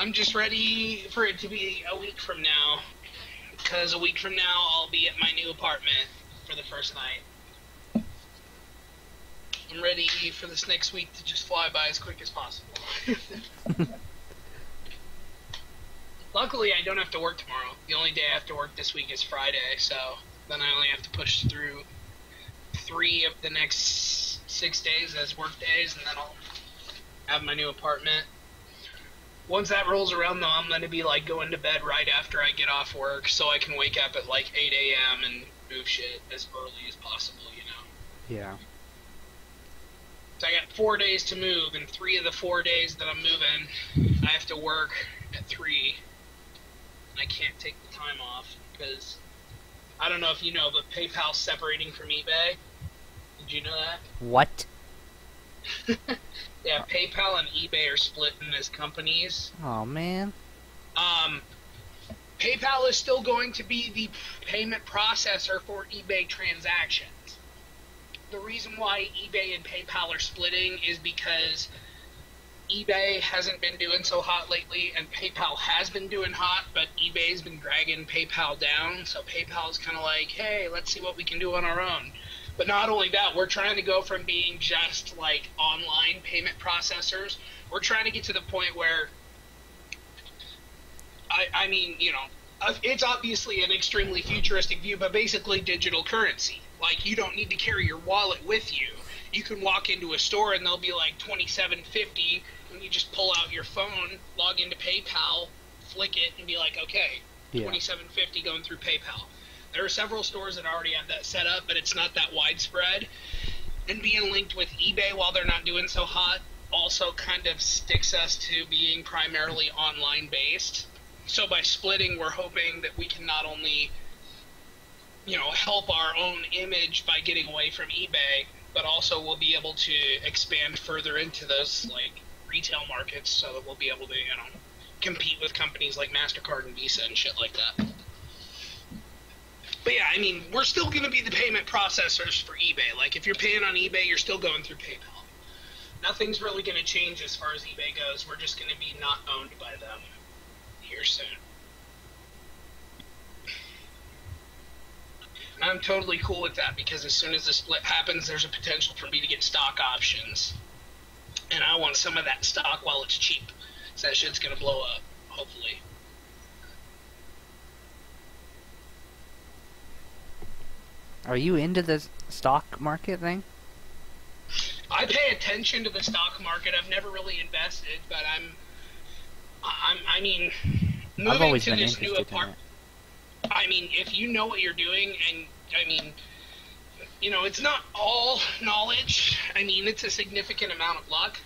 I'm just ready for it to be a week from now. Because a week from now, I'll be at my new apartment for the first night. I'm ready for this next week to just fly by as quick as possible. Luckily, I don't have to work tomorrow. The only day I have to work this week is Friday, so then I only have to push through 3 of the next 6 days as work days, and then I'll have my new apartment. Once that rolls around, though, I'm going to be, like, going to bed right after I get off work so I can wake up at, like, 8 a.m. and move shit as early as possible, you know? Yeah. So I got 4 days to move, and 3 of the 4 days that I'm moving, I have to work at 3. I can't take the time off because I don't know if you know, but PayPal's separating from eBay. Did you know that? What? Yeah, PayPal and eBay are splitting as companies. Oh man. PayPal is still going to be the payment processor for eBay transactions. The reason why eBay and PayPal are splitting is because eBay hasn't been doing so hot lately, and PayPal has been doing hot, but eBay's been dragging PayPal down, so PayPal's kind of like, hey, let's see what we can do on our own. But not only that, we're trying to go from being just, like, online payment processors. We're trying to get to the point where, I mean, you know, it's obviously an extremely futuristic view, but basically digital currency. Like, you don't need to carry your wallet with you. You can walk into a store and they'll be like $27.50, and you just pull out your phone, log into PayPal, flick it, and be like, okay, yeah. $27.50 going through PayPal. There are several stores that already have that set up, but it's not that widespread. And being linked with eBay while they're not doing so hot also kind of sticks us to being primarily online based. So by splitting, we're hoping that we can not only, you know, help our own image by getting away from eBay, but also we'll be able to expand further into those, like, retail markets so that we'll be able to, you know, compete with companies like MasterCard and Visa and shit like that. But yeah, I mean, we're still going to be the payment processors for eBay. Like, if you're paying on eBay, you're still going through PayPal. Nothing's really going to change as far as eBay goes. We're just going to be not owned by them here soon. And I'm totally cool with that, because as soon as the split happens, there's a potential for me to get stock options. And I want some of that stock while it's cheap. So that shit's going to blow up, hopefully. Are you into the stock market thing? I pay attention to the stock market. I've never really invested, but I mean, moving to this new apartment. I mean, if you know what you're doing, and I mean, you know, it's not all knowledge. I mean, it's a significant amount of luck.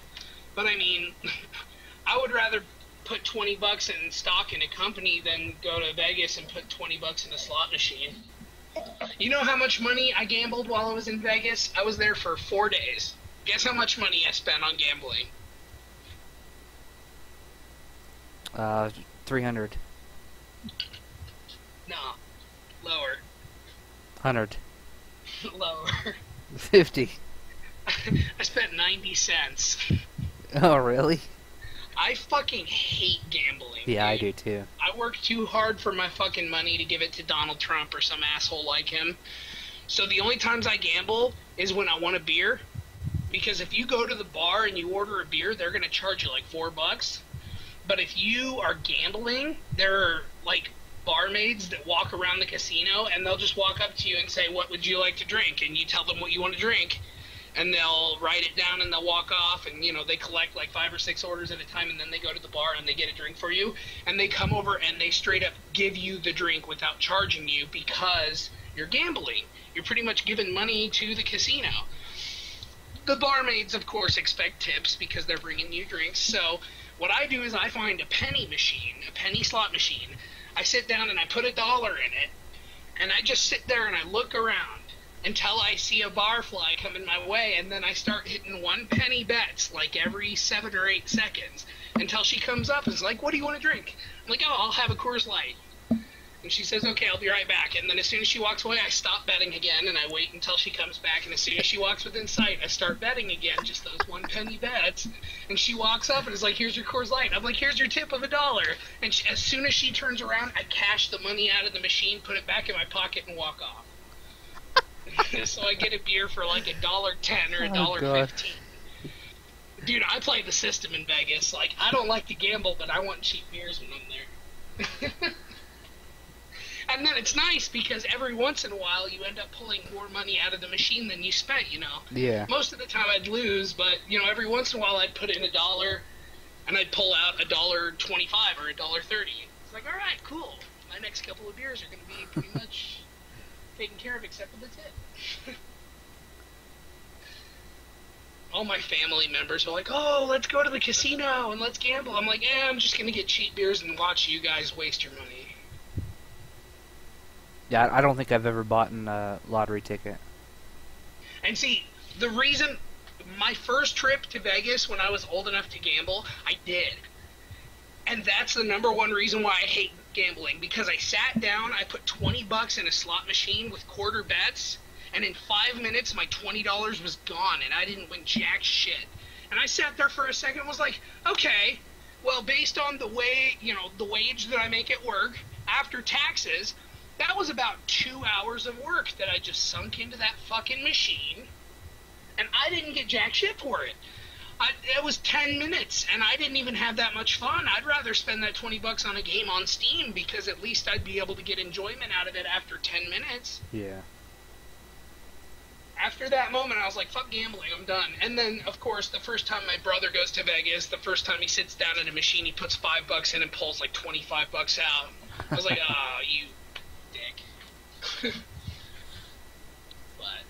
But I mean, I would rather put $20 in stock in a company than go to Vegas and put $20 in a slot machine. You know how much money I gambled while I was in Vegas? I was there for 4 days. Guess how much money I spent on gambling? 300. No. Lower. 100. Lower. 50. I spent 90 cents. Oh, really? I fucking hate gambling. Yeah, dude. I do too. I work too hard for my fucking money to give it to Donald Trump or some asshole like him. So the only times I gamble is when I want a beer. Because if you go to the bar and you order a beer, they're going to charge you like $4. But if you are gambling, there are like barmaids that walk around the casino, and they'll just walk up to you and say, what would you like to drink? And you tell them what you want to drink. And they'll write it down and they'll walk off, and, you know, they collect like 5 or 6 orders at a time, and then they go to the bar and they get a drink for you. And they come over and they straight up give you the drink without charging you because you're gambling. You're pretty much giving money to the casino. The barmaids, of course, expect tips because they're bringing you drinks. So what I do is I find a penny machine, a penny slot machine. I sit down and I put $1 in it, and I just sit there and I look around until I see a barfly coming my way, and then I start hitting 1 penny bets like every 7 or 8 seconds until she comes up and is like, what do you want to drink? I'm like, oh, I'll have a Coors Light. And she says, okay, I'll be right back. And then as soon as she walks away, I stop betting again, and I wait until she comes back. And as soon as she walks within sight, I start betting again, just those 1 penny bets. And she walks up and is like, here's your Coors Light. I'm like, here's your tip of $1. And as soon as she turns around, I cash the money out of the machine, put it back in my pocket, and walk off. So I get a beer for like $1.10 or $1.15. Dude, I play the system in Vegas. Like, I don't like to gamble, but I want cheap beers when I'm there. And then it's nice because every once in a while you end up pulling more money out of the machine than you spent, you know. Yeah. Most of the time I'd lose, but, you know, every once in a while I'd put in $1 and I'd pull out $1.25 or $1.30. It's like, all right, cool. My next couple of beers are going to be pretty much taken care of except for the tip. All my family members are like, oh, let's go to the casino and let's gamble. I'm like, I'm just going to get cheap beers and watch you guys waste your money. Yeah, I don't think I've ever bought a lottery ticket. And see, the reason, my first trip to Vegas when I was old enough to gamble, I did. And that's the number one reason why I hate gambling, because I sat down, I put $20 in a slot machine with quarter bets, and in 5 minutes my $20 was gone, and I didn't win jack shit. And I sat there for a second and was like, okay, well, based on the way, you know, the wage that I make at work, after taxes, that was about 2 hours of work that I just sunk into that fucking machine, and I didn't get jack shit for it. It was 10 minutes, and I didn't even have that much fun. I'd rather spend that $20 on a game on Steam, because at least I'd be able to get enjoyment out of it after 10 minutes. Yeah. After that moment, I was like, fuck gambling, I'm done. And then, of course, the first time my brother goes to Vegas, the first time he sits down at a machine, he puts $5 in and pulls like $25 out. I was like, ah, you dick. But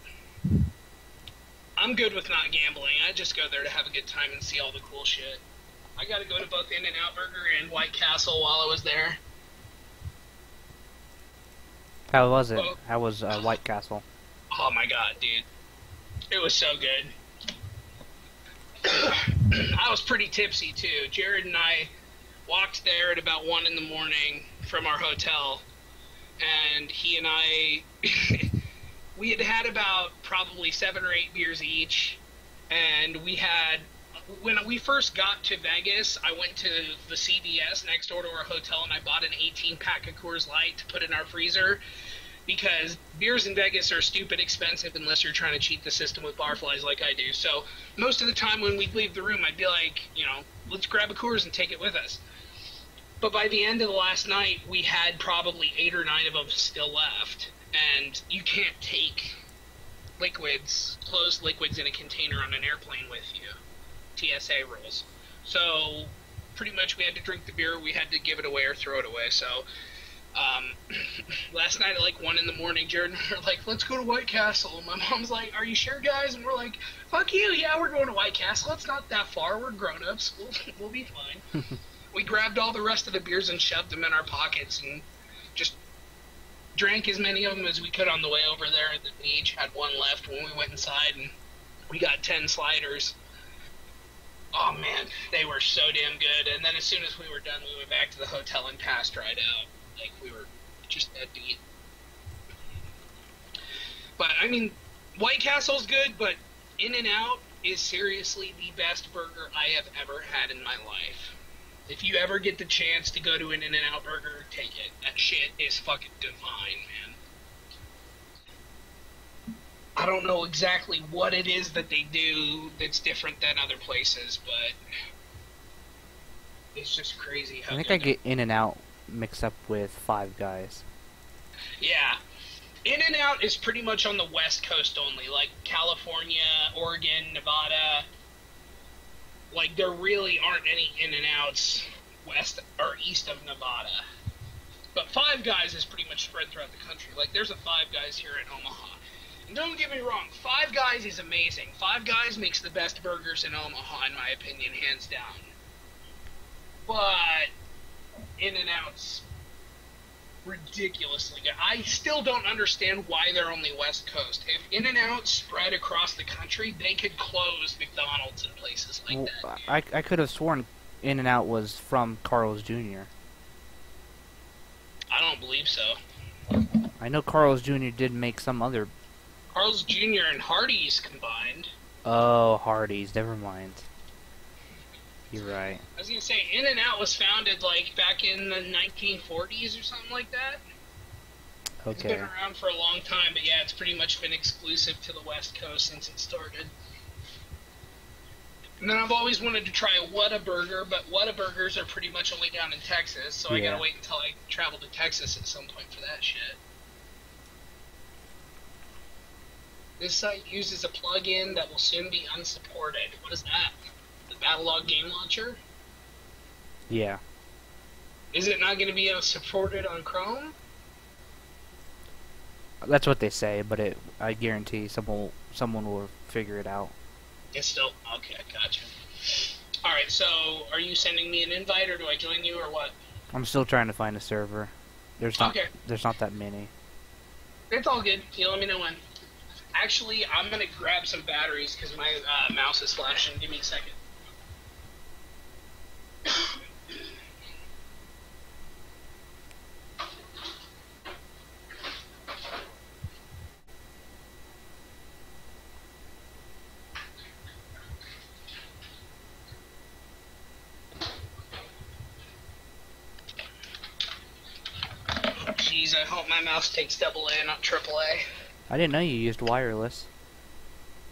I'm good with not gambling. I just go there to have a good time and see all the cool shit. I got to go to both In-N-Out Burger and White Castle while I was there. How was it? How was White Castle? Oh my god, dude. It was so good. I was pretty tipsy, too. Jared and I walked there at about 1 in the morning from our hotel, and he and I, we had had about probably 7 or 8 beers each, and we had, when we first got to Vegas, I went to the CVS next door to our hotel, and I bought an 18-pack of Coors Light to put in our freezer, because beers in Vegas are stupid expensive unless you're trying to cheat the system with barflies like I do. So most of the time when we'd leave the room, I'd be like, you know, let's grab a Coors and take it with us. But by the end of the last night, we had probably 8 or 9 of them still left. And you can't take liquids, closed liquids in a container on an airplane with you. TSA rules. So pretty much we had to drink the beer, we had to give it away or throw it away. So last night at like 1 in the morning, Jared and I were like, let's go to White Castle. And my mom's like, are you sure, guys? And we're like, fuck you, yeah, we're going to White Castle. It's not that far. We're grown-ups. We'll be fine. We grabbed all the rest of the beers and shoved them in our pockets and just drank as many of them as we could on the way over there at the beach. Had 1 left when we went inside, and we got 10 sliders. Oh, man, they were so damn good. And then as soon as we were done, we went back to the hotel and passed right out. Like, we were just dead beat. But, I mean, White Castle's good, but In-N-Out is seriously the best burger I have ever had in my life. If you ever get the chance to go to an In-N-Out Burger, take it. That shit is fucking divine, man. I don't know exactly what it is that they do that's different than other places, but it's just crazy how I think I get In-N-Out mixed up with Five Guys. Yeah. In-N-Out is pretty much on the West Coast only, like California, Oregon, Nevada. Like, there really aren't any In-N-Outs west or east of Nevada. But Five Guys is pretty much spread throughout the country. Like, there's a Five Guys here in Omaha. And don't get me wrong, Five Guys is amazing. Five Guys makes the best burgers in Omaha, in my opinion, hands down. But In-N-Out's ridiculously good. I still don't understand why they're only West Coast. If In-N-Out spread across the country, they could close McDonald's and places like that. I could have sworn In-N-Out was from Carl's Jr. I don't don't believe so. I know Carl's Jr. did make some other... Carl's Jr. and Hardee's combined. Oh, Hardee's. Never mind. You're right. I was gonna say, In-N-Out was founded, like, back in the 1940s or something like that. Okay. It's been around for a long time, but yeah, it's pretty much been exclusive to the West Coast since it started. And then I've always wanted to try a Whataburger, but Whataburgers are pretty much only down in Texas, so I gotta wait until I travel to Texas at some point for that shit. This site uses a plugin that will soon be unsupported. What is that? The Battlelog game launcher? Yeah. Is it not going to be supported on Chrome? That's what they say, but I guarantee someone will figure it out. It's still... Okay, gotcha. Alright, so are you sending me an invite, or do I join you, or what? I'm still trying to find a server. There's not that many. It's all good. You let me know when. Actually, I'm going to grab some batteries, because my mouse is flashing. Give me a second. Jeez, I hope my mouse takes AA, not AAA. I didn't know you used wireless.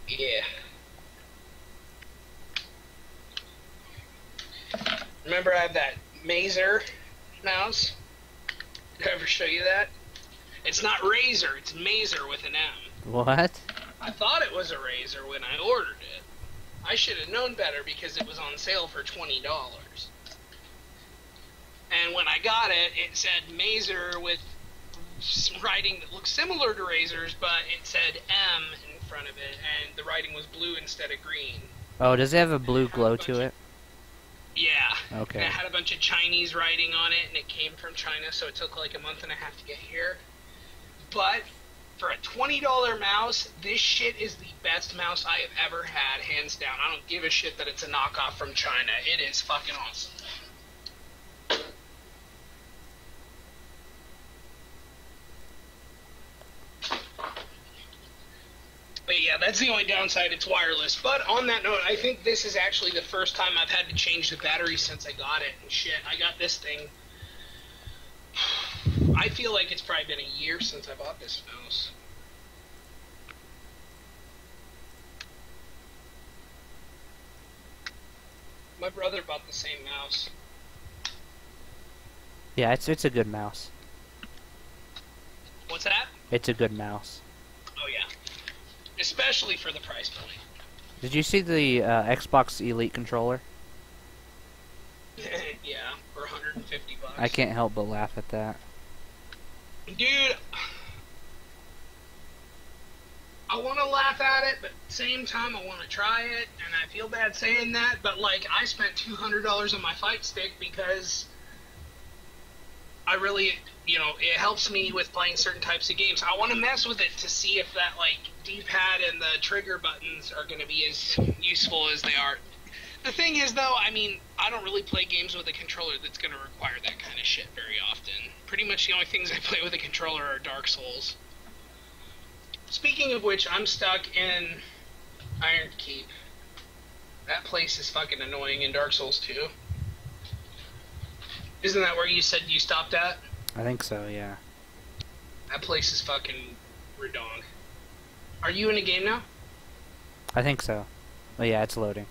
Yeah. Remember I have that Mazer mouse? Did I ever show you that? It's not Razer, it's Mazer with an M. What? I thought it was a Razer when I ordered it. I should have known better because it was on sale for $20. And when I got it, it said Mazer with writing that looked similar to Razer's, but it said M in front of it, and the writing was blue instead of green. Oh, does it have a blue glow to it? Yeah. Okay. And it had a bunch of Chinese writing on it, and it came from China, so it took like a month and a half to get here. But for a $20 mouse, this shit is the best mouse I have ever had, hands down. I don't give a shit that it's a knockoff from China. It is fucking awesome. But yeah, that's the only downside. It's wireless. But on that note, I think this is actually the first time I've had to change the battery since I got it. And shit, I got this thing. I feel like it's probably been a year since I bought this mouse. My brother bought the same mouse. Yeah, it's a good mouse. What's that? It's a good mouse. Oh yeah. Especially for the price point. Did you see the Xbox Elite controller? Yeah, for $150. I can't help but laugh at that. Dude, I want to laugh at it, but at the same time I want to try it, and I feel bad saying that, but like, I spent $200 on my fight stick because I really, you know, it helps me with playing certain types of games. I want to mess with it to see if that, like, D-pad and the trigger buttons are going to be as useful as they are. The thing is, though, I mean, I don't really play games with a controller that's going to require that kind of shit very often. Pretty much the only things I play with a controller are Dark Souls. Speaking of which, I'm stuck in Iron Keep. That place is fucking annoying in Dark Souls 2. Isn't that where you said you stopped at? I think so, yeah. That place is fucking redong. Are you in a game now? I think so. Oh yeah, it's loading.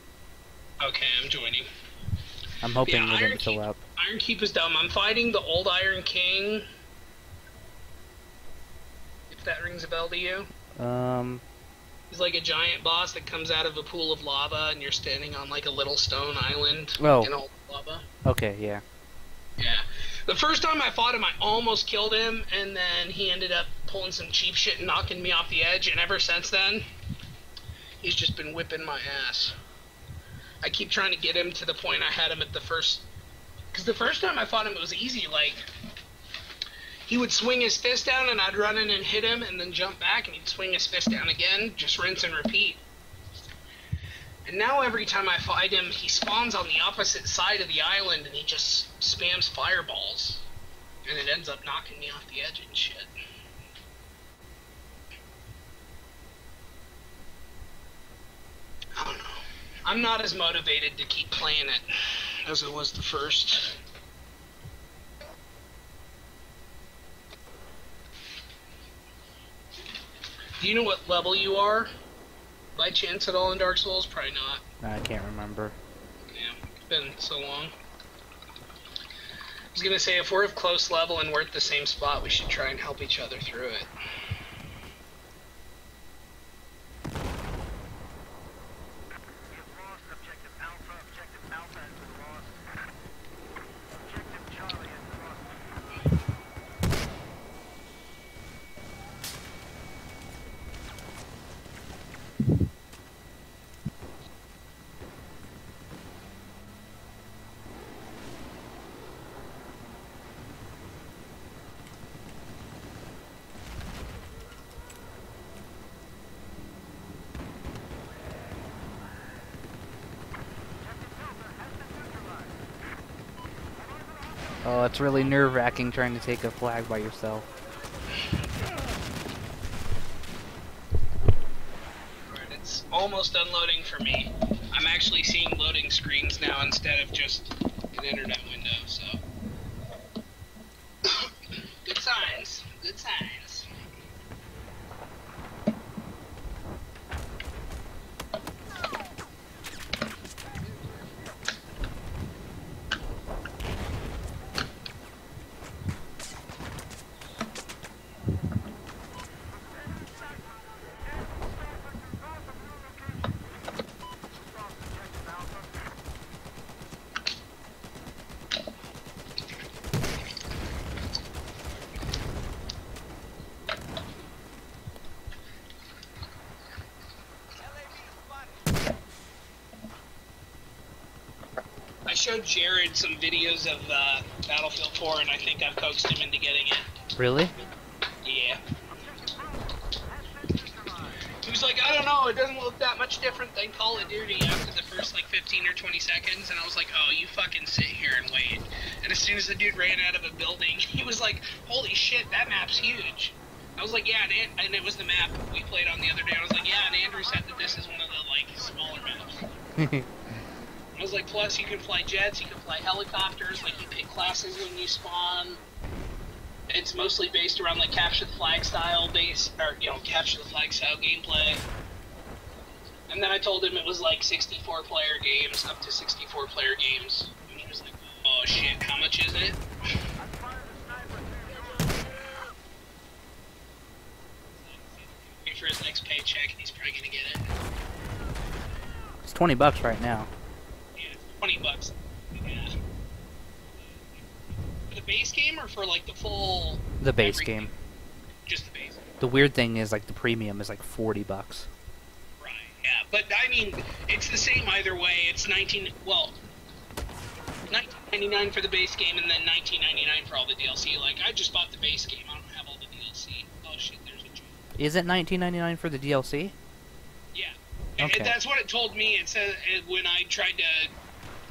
Okay, I'm joining. I'm hoping yeah, it doesn't fill up. Iron Keep is dumb. I'm fighting the old Iron King. If that rings a bell to you. He's like a giant boss that comes out of a pool of lava, and you're standing on like a little stone island in all lava. Okay, yeah. Yeah. The first time I fought him, I almost killed him, and then he ended up pulling some cheap shit and knocking me off the edge, and ever since then, he's just been whipping my ass. I keep trying to get him to the point I had him at the first... Because the first time I fought him, it was easy, like... He would swing his fist down, and I'd run in and hit him, and then jump back, and he'd swing his fist down again, just rinse and repeat. And now every time I fight him, he spawns on the opposite side of the island, and he just spams fireballs. And it ends up knocking me off the edge and shit. I don't know. I'm not as motivated to keep playing it as it was the first. Do you know what level you are? By chance at all in Dark Souls? Probably not. I can't remember. Yeah, it's been so long. I was gonna say, if we're of close level and we're at the same spot, we should try and help each other through it. Oh, it's really nerve-wracking trying to take a flag by yourself. Alright, it's almost unloading for me. I'm actually seeing loading screens now instead of just an internet window, so... Good signs. Good signs. I showed Jared some videos of Battlefield 4, and I think I've coaxed him into getting it. Really? Yeah. He was like, I don't know, it doesn't look that much different than Call of Duty after the first, like, 15 or 20 seconds, and I was like, oh, you fucking sit here and wait. And as soon as the dude ran out of a building, he was like, holy shit, that map's huge. I was like, yeah, and it was the map we played on the other day. I was like, yeah, and Andrew said that this is one of the, like, smaller maps. I was like, plus you can fly jets, you can fly helicopters, like you pick classes when you spawn. It's mostly based around like capture the flag style capture the flag style gameplay. And then I told him it was like 64 player games, up to 64 player games. And he was like, oh shit, how much is it? Wait for his next paycheck and he's probably gonna get it. It's $20 right now. $20. Yeah. For the base game or for like the full? The base game. Just the base. The weird thing is like the premium is like $40. Right. Yeah, but I mean, it's the same either way. It's $19.99 for the base game and then $19.99 for all the DLC. Like I just bought the base game. I don't have all the DLC. Oh shit, there's a joke. Is it $19.99 for the DLC? Yeah. Okay. That's what it told me. It said when I tried to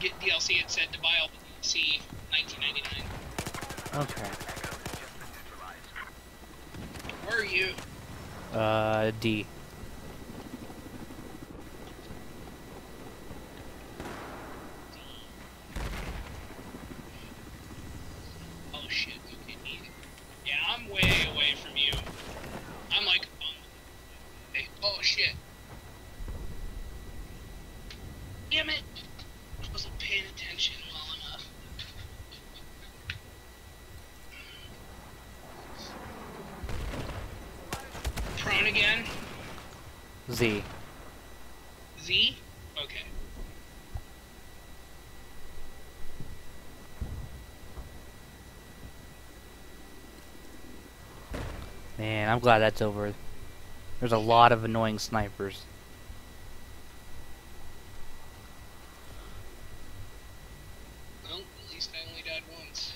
get DLC, it said to buy all the DLC, $19.99. Okay. Where are you? D. Oh shit, okay, neat. Yeah, I'm way away from you. I'm like, hey, oh shit. Damn it! I wasn't paying attention well enough. Prone again? Z. Z? Okay. Man, I'm glad that's over. There's a lot of annoying snipers. Well, at least I only died once.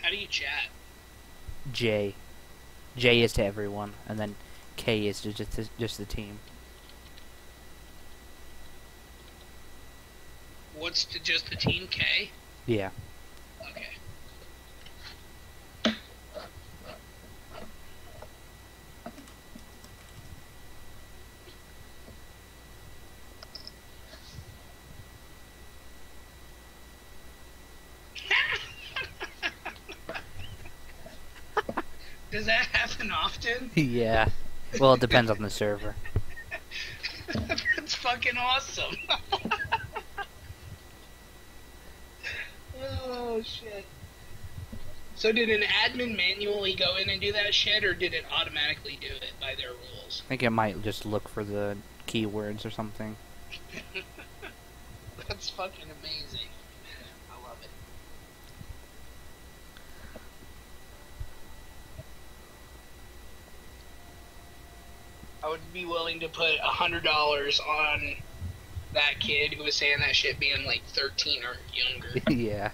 How do you chat? J. J is to everyone, and then K is to just the team. What's to just the team K? Yeah. Okay. Does that happen often? Yeah. Well, it depends on the server. That's fucking awesome. Oh shit. So did an admin manually go in and do that shit, or did it automatically do it by their rules? I think it might just look for the keywords or something. That's fucking amazing. I love it. I would be willing to put $100 on that kid who was saying that shit being like 13 or younger. Yeah.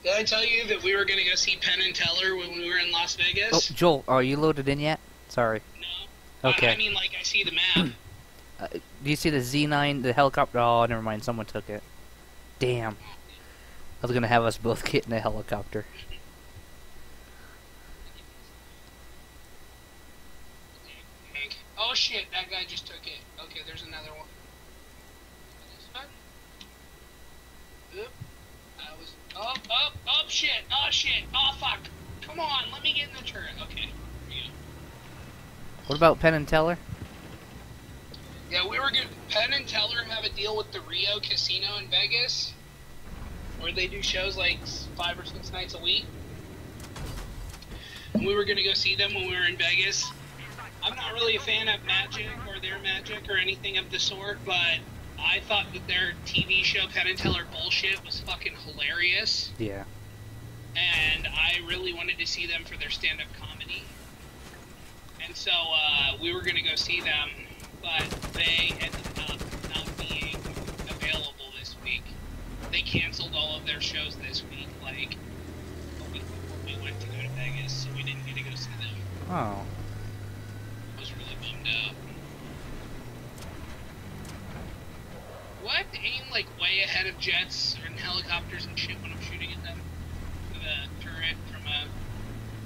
Did I tell you that we were gonna go see Penn and Teller when we were in Las Oh, Vegas? Joel, are you loaded in yet? Sorry. No. Okay. I mean, like, I see the map. Do you see the Z9, the helicopter? Oh, never mind. Someone took it. Damn. I was gonna have us both get in a helicopter. Oh shit, that guy just took it. Okay, there's another one. This one? Oop. That was. Oh shit, oh fuck. Come on, let me get in the turret. Okay, here we go. What about Penn and Teller? Yeah, we were good. Penn and Teller have a deal with the Rio Casino in Vegas, where they do shows like 5 or 6 nights a week. And we were gonna go see them when we were in Vegas. I'm not really a fan of Magic or their Magic or anything of the sort, but I thought that their TV show Penn and Teller Bullshit was fucking hilarious. Yeah. And I really wanted to see them for their stand-up comedy. And so we were going to go see them, but they ended up not being available this week. They canceled all of their shows this week, like a week before we went to go to Vegas, so we didn't get to go see them. Oh. I was really bummed out. What? Aim like way ahead of jets and helicopters and shit when I'm shooting at them? With a turret from a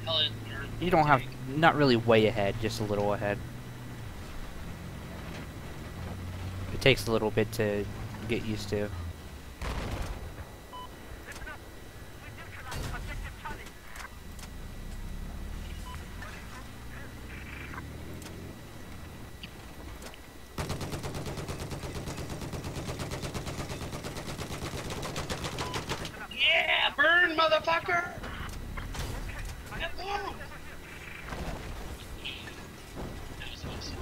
heli or You don't have, tank? not really way ahead, just a little ahead. It takes a little bit to get used to. Yeah, burn, motherfucker! Get long! That was awesome.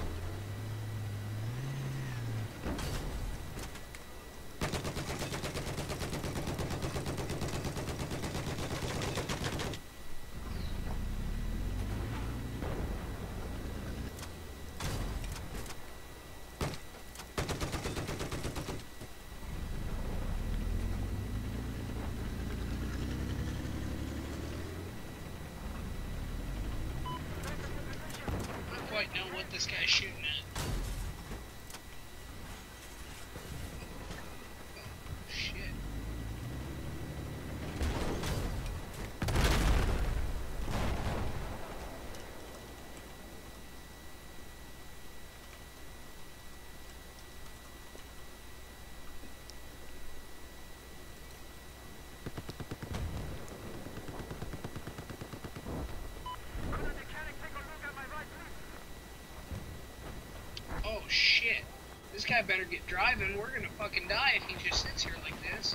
I don't quite know what this guy's shooting at. Oh, shit. Oh shit. This guy better get driving. We're gonna fucking die if he just sits here like this.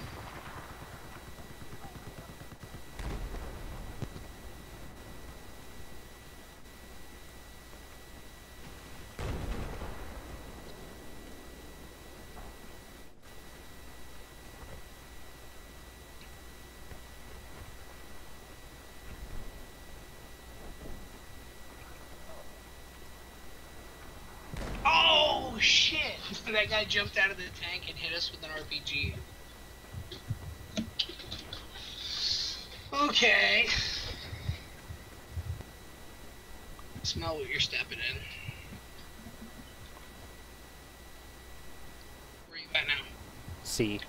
shit! That guy jumped out of the tank and hit us with an RPG. Okay. Smell what you're stepping in. Where you at now? C.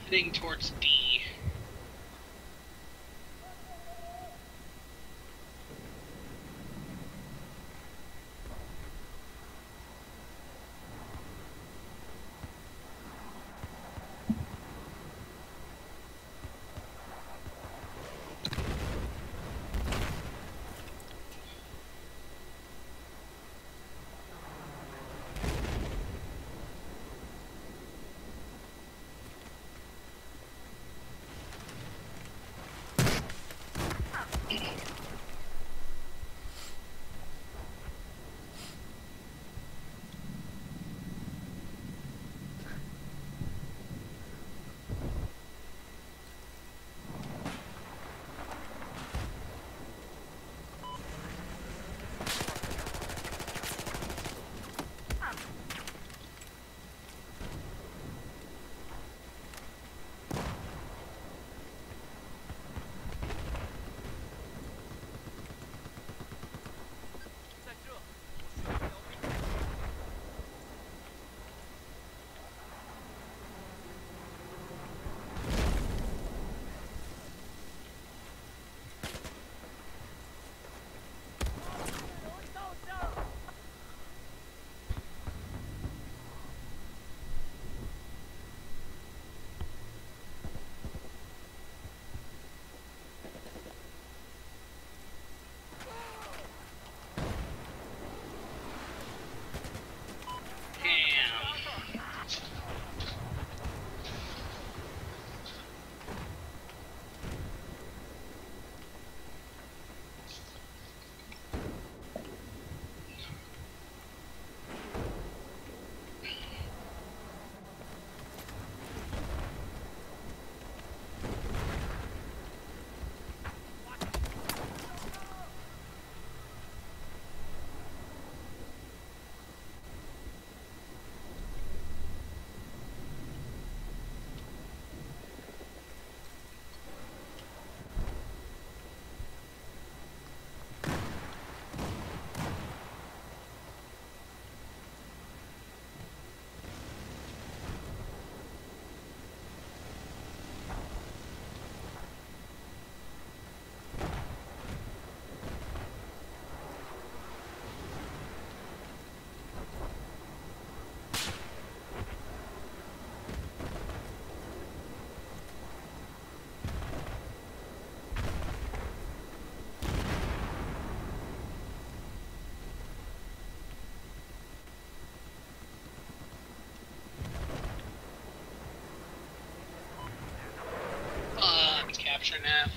Heading towards D. Capture nav.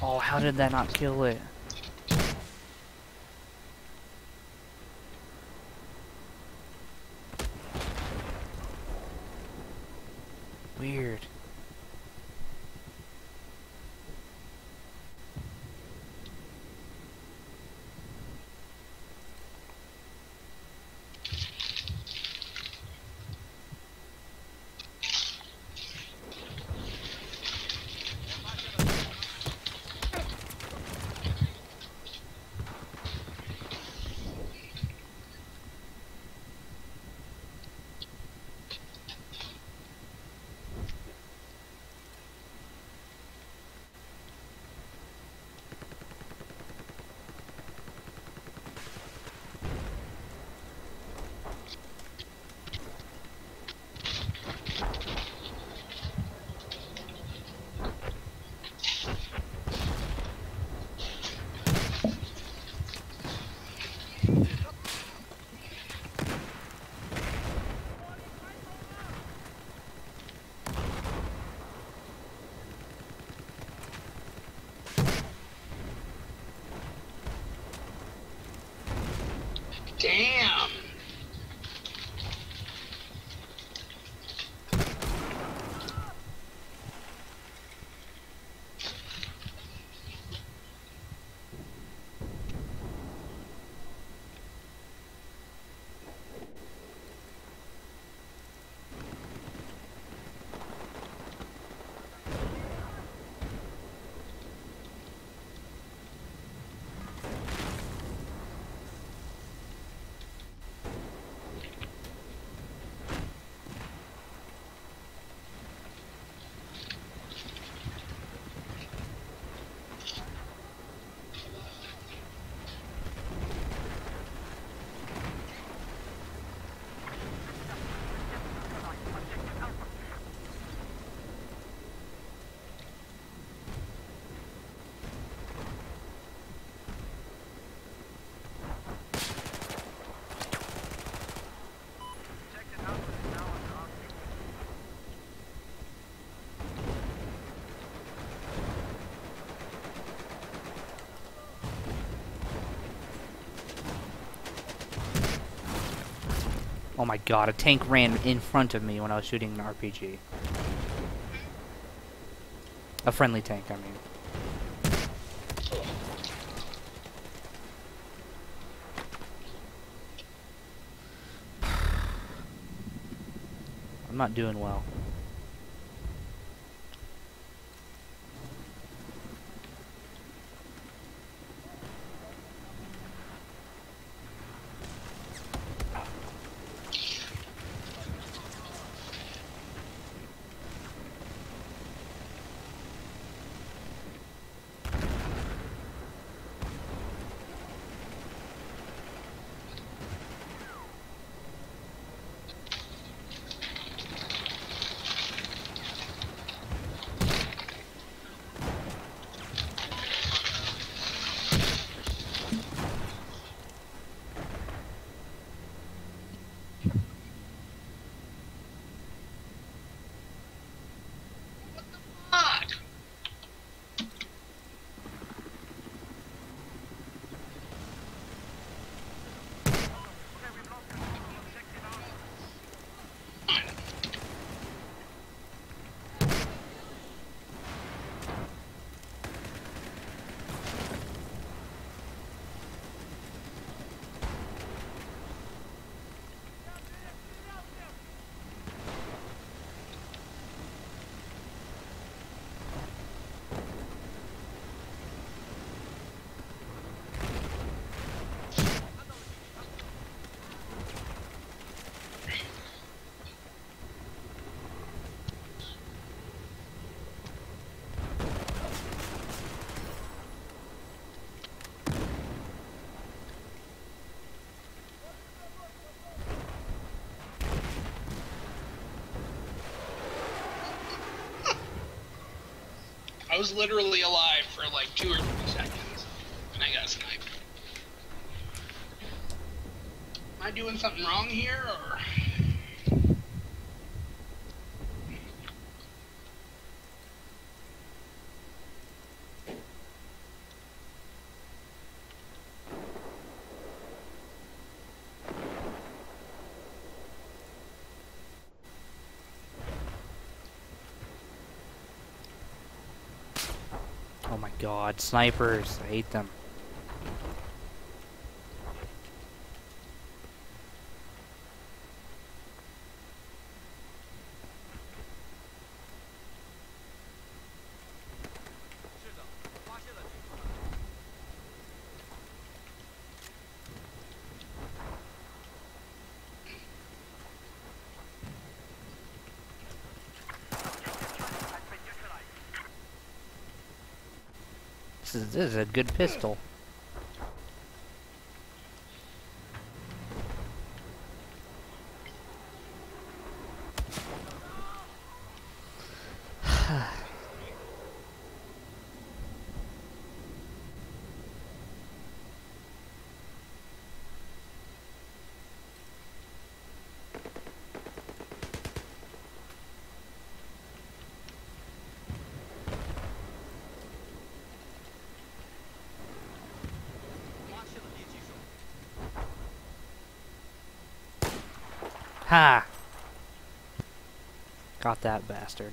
Oh, how did that not kill it? Weird. Damn. Oh my god, a tank ran in front of me when I was shooting an RPG. A friendly tank, I mean. I'm not doing well. Fuck. I was literally alive for like 2 or 3 seconds, and I got sniped. Am I doing something wrong here, or? Oh my god, snipers. I hate them. This is a good pistol. Ha! Got that bastard.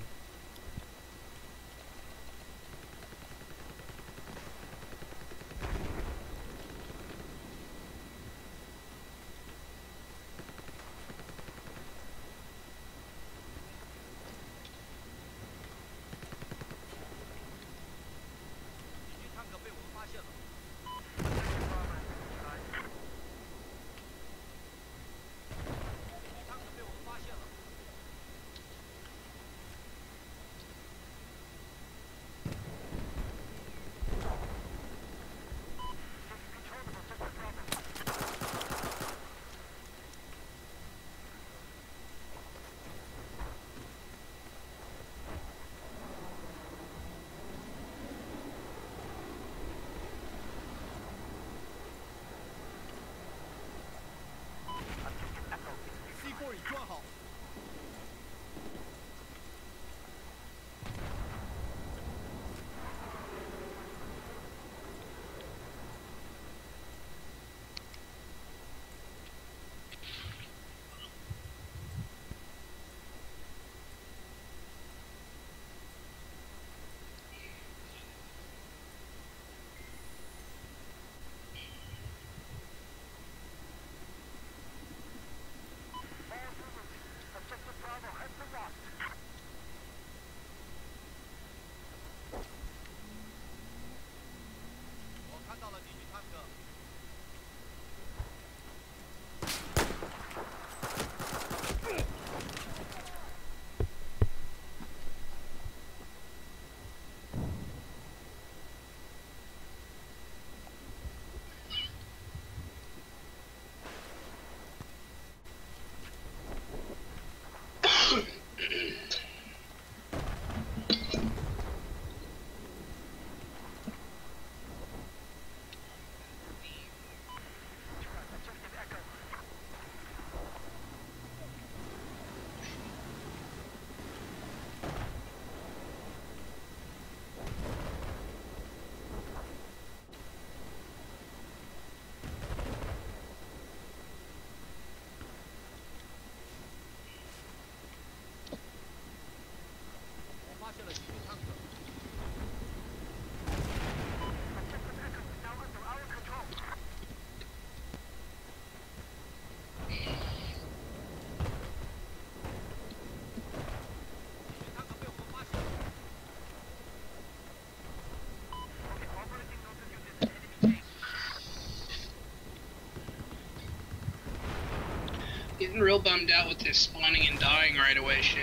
Getting real bummed out with this spawning and dying right away shit.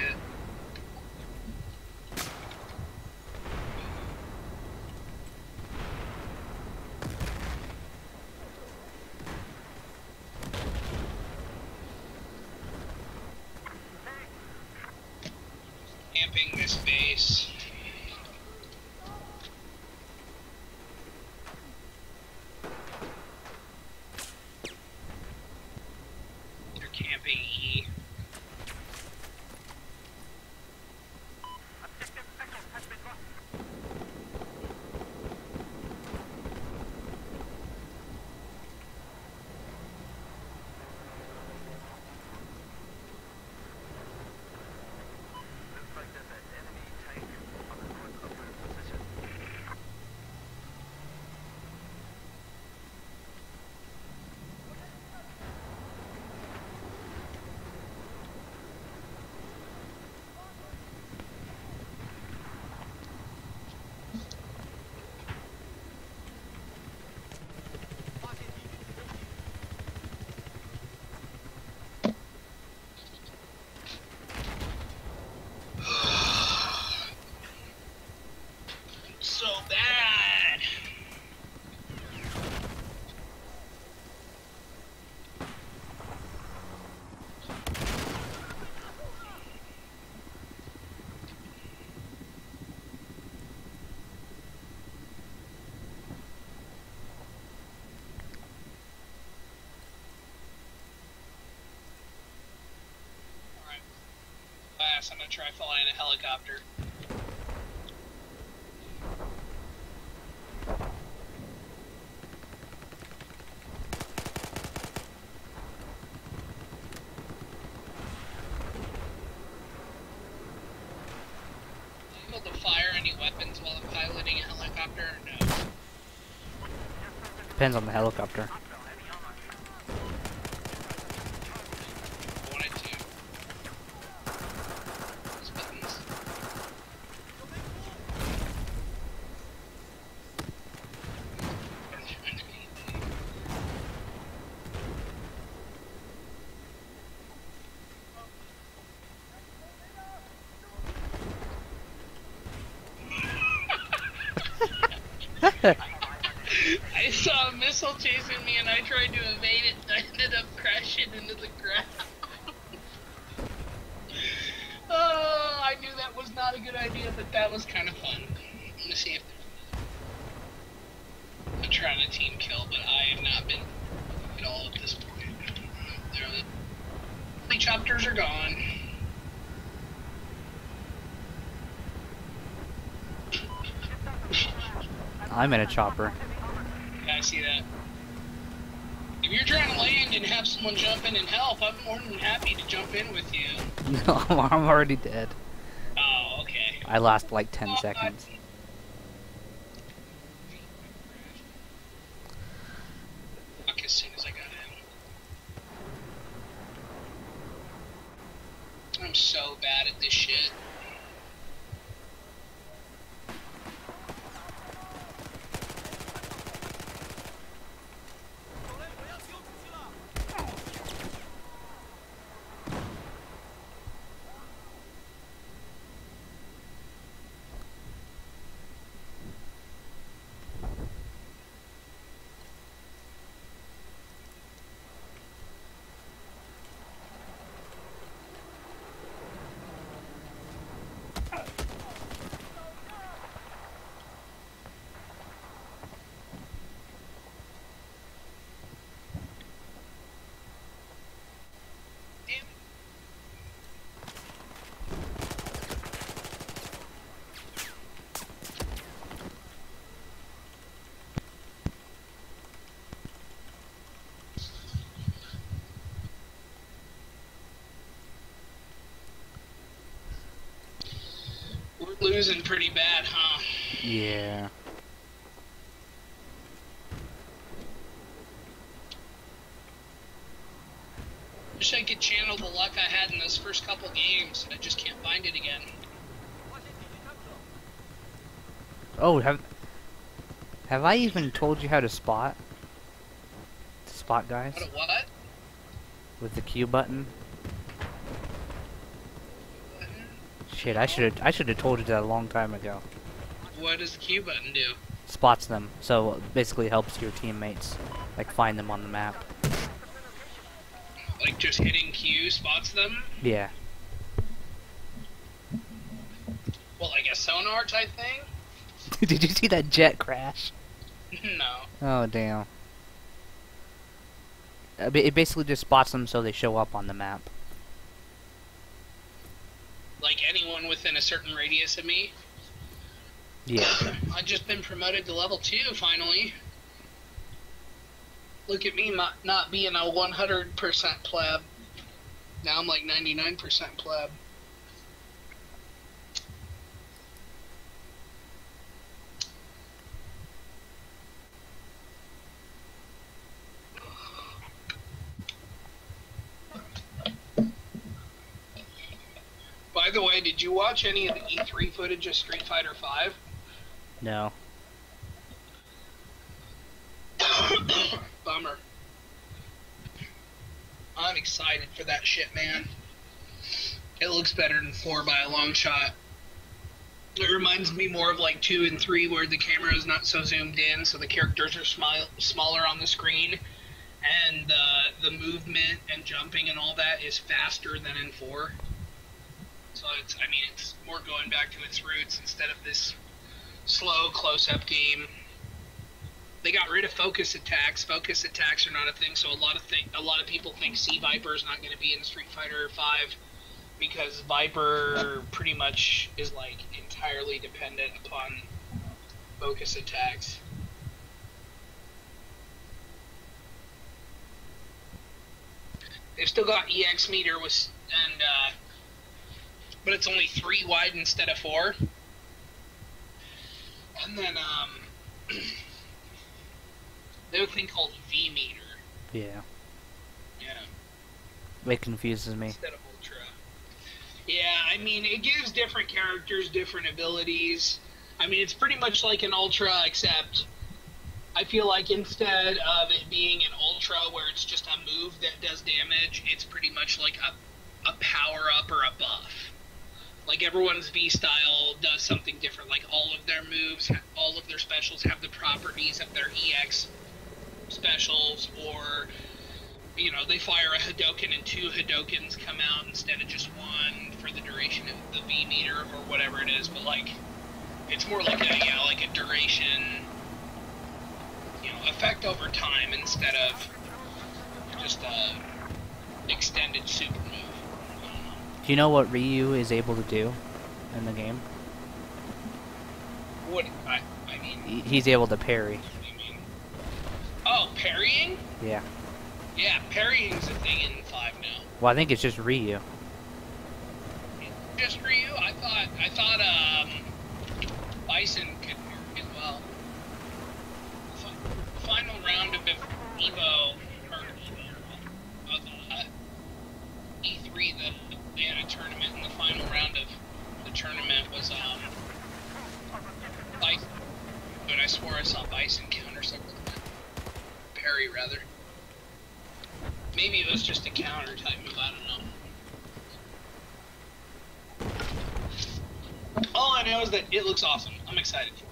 Camping this base. They're camping E. So bad. Alright. Last, I'm gonna try flying a helicopter. helicopter or no? Depends on the helicopter. I wanted to. Those buttons. I saw a missile chasing me and I tried to evade it and I ended up crashing into the ground. Oh, I knew that was not a good idea, but that was kind of fun. I'm gonna see if I'm trying to team kill, but I have not been at all at this point. The chopters are gone. I'm in a chopper. Yeah, I see that. If you're trying to land and have someone jump in and help, I'm more than happy to jump in with you. No, I'm already dead. Oh, okay. I last like 10 seconds. Fuck as soon as I got in. I'm so bad at this shit. We're losing pretty bad, huh? Yeah. Wish I could channel the luck I had in those first couple games. I just can't find it again. Oh, have I even told you how to spot? To spot guys? What? With the Q button? Shit, I should have told you that a long time ago. What does the Q button do? Spots them, so basically helps your teammates like find them on the map. Like just hitting Q spots them? Yeah. Well, like a sonar type thing? Did you see that jet crash? No. Oh damn. It basically just spots them so they show up on the map. Like anyone within a certain radius of me? Yeah. I've just been promoted to level 2 finally. Look at me not being a 100% pleb. Now I'm like 99% pleb. By the way, did you watch any of the E3 footage of Street Fighter V? No. Bummer. I'm excited for that shit, man. It looks better than 4 by a long shot. It reminds me more of like 2 and 3 where the camera is not so zoomed in, so the characters are smaller on the screen, and the movement and jumping and all that is faster than in 4. So it's more going back to its roots instead of this slow close-up game. They got rid of focus attacks. Focus attacks are not a thing, so a lot of people think Sea Viper is not going to be in Street Fighter V because Viper pretty much is like entirely dependent upon focus attacks. They've still got EX meter but it's only 3 wide instead of 4. And then They have a thing called V meter. Yeah. Yeah. It confuses me. Instead of Ultra. Yeah, I mean, it gives different characters different abilities. I mean, it's pretty much like an Ultra, except I feel like instead of it being an Ultra where it's just a move that does damage, it's pretty much like a power-up or a buff. Like, everyone's V-style does something different. Like, all of their moves, all of their specials have the properties of their EX specials, or, you know, they fire a Hadoken and 2 Hadokens come out instead of just 1 for the duration of the V meter or whatever it is. But, like, it's more like like a duration, you know, effect over time instead of just a extended super move. Do you know what Ryu is able to do in the game? What I mean, He's able to parry. what do you mean? Oh, parrying? Yeah. Yeah, parrying's a thing in 5 now. Well, I think it's just Ryu. Just Ryu? I thought Bison could parry as well. The final round of Evo, or of E3, they had a tournament, and the final round of the tournament was Bison. But I swore I saw Bison counter something. Parry, rather. Maybe it was just a counter type move, I don't know. All I know is that it looks awesome. I'm excited for it.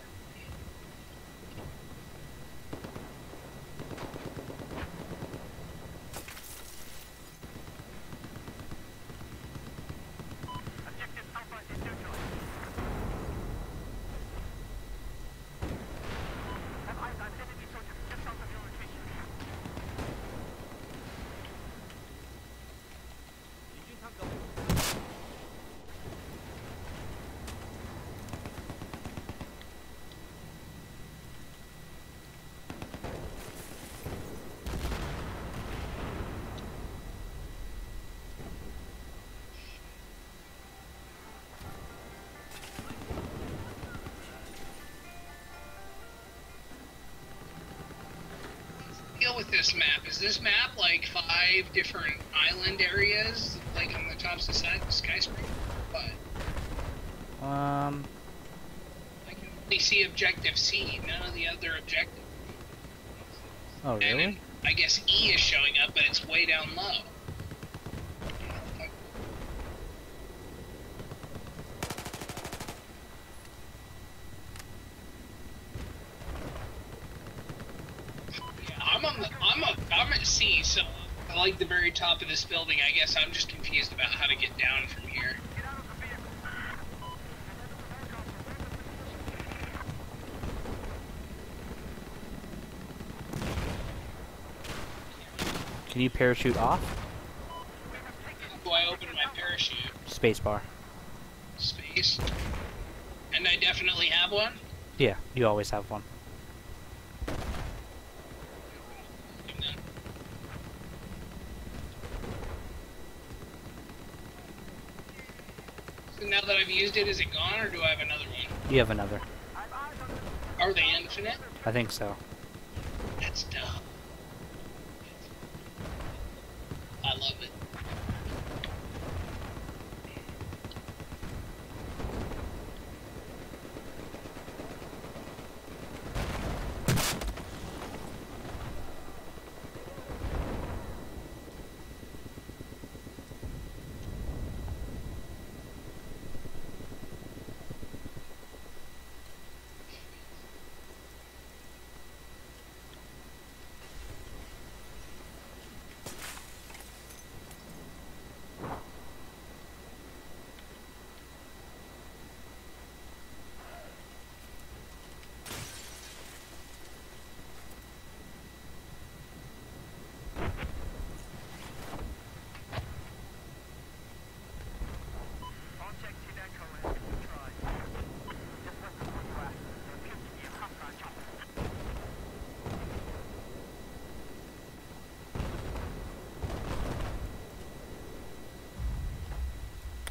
With this map, is this map like 5 different island areas, like on the tops of the skyscraper? But I can only see objective C, none of the other objectives. Oh, really? And I guess E is showing up, but it's way down low. I'm at C, so I like the very top of this building. I guess I'm just confused about how to get down from here. Can you parachute off? Do I open my parachute? Spacebar. Space. And I definitely have one? Yeah, you always have one. So now that I've used it, is it gone, or do I have another one? You have another. Are they infinite? I think so. That's dumb. I love it.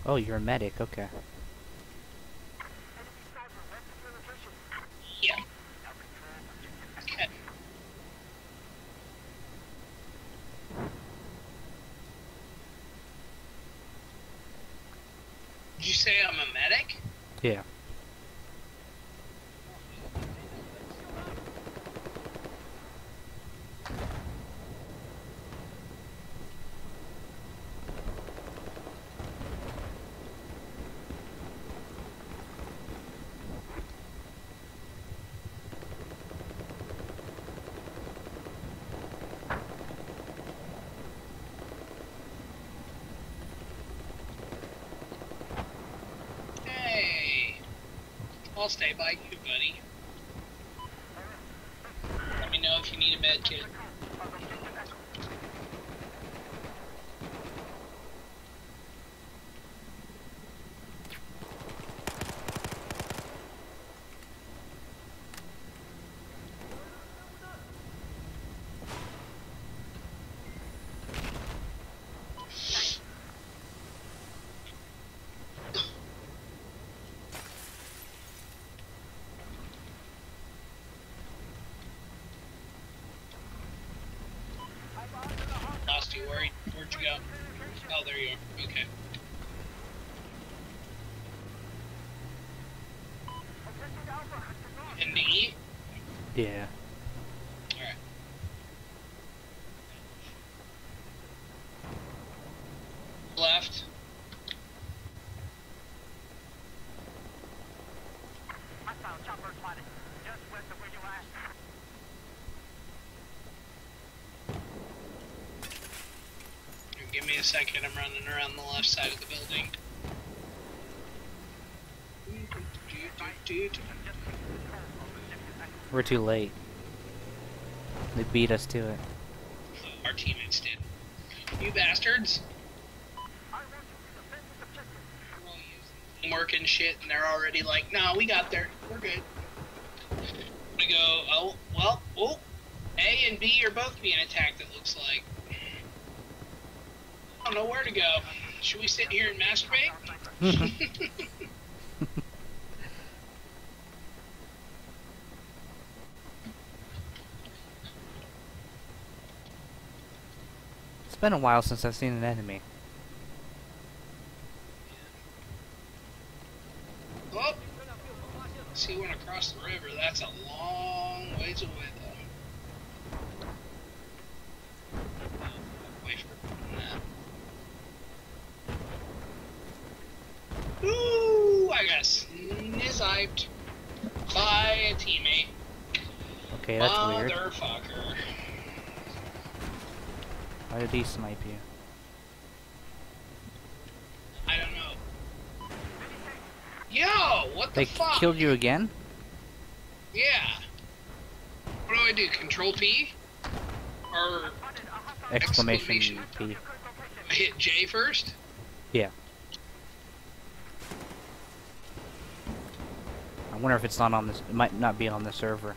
Oh, you're a medic, okay. Yeah. say I'm a medic? Yeah. Hey, I'll stay by you, buddy. Let me know if you need a med kit. Lost you. Where'd you go? Oh, there you are. Okay. And E? Yeah. Alright. Left. Give me a second, I'm running around the left side of the building. We're too late. They beat us to it. Our teammates did. You bastards! Work and shit, and they're already like, "No, we got there. We're good." I'm gonna go. Oh well. Oh, A and B are both being attacked. It looks like. I don't know where to go. Should we sit here and masturbate? It's been a while since I've seen an enemy. Oh, see one across the river. That's a long ways away, though. Wait for that. Ooh, I got sniziped by a teammate. Okay, that's weird. Motherfucker. Why did he snipe you? I don't know. Yo, what the They fuck? killed you again? Yeah. What do I do? Control P? Or Exclamation P. I hit J first? Yeah. I wonder if it's not on this. It might not be on the server.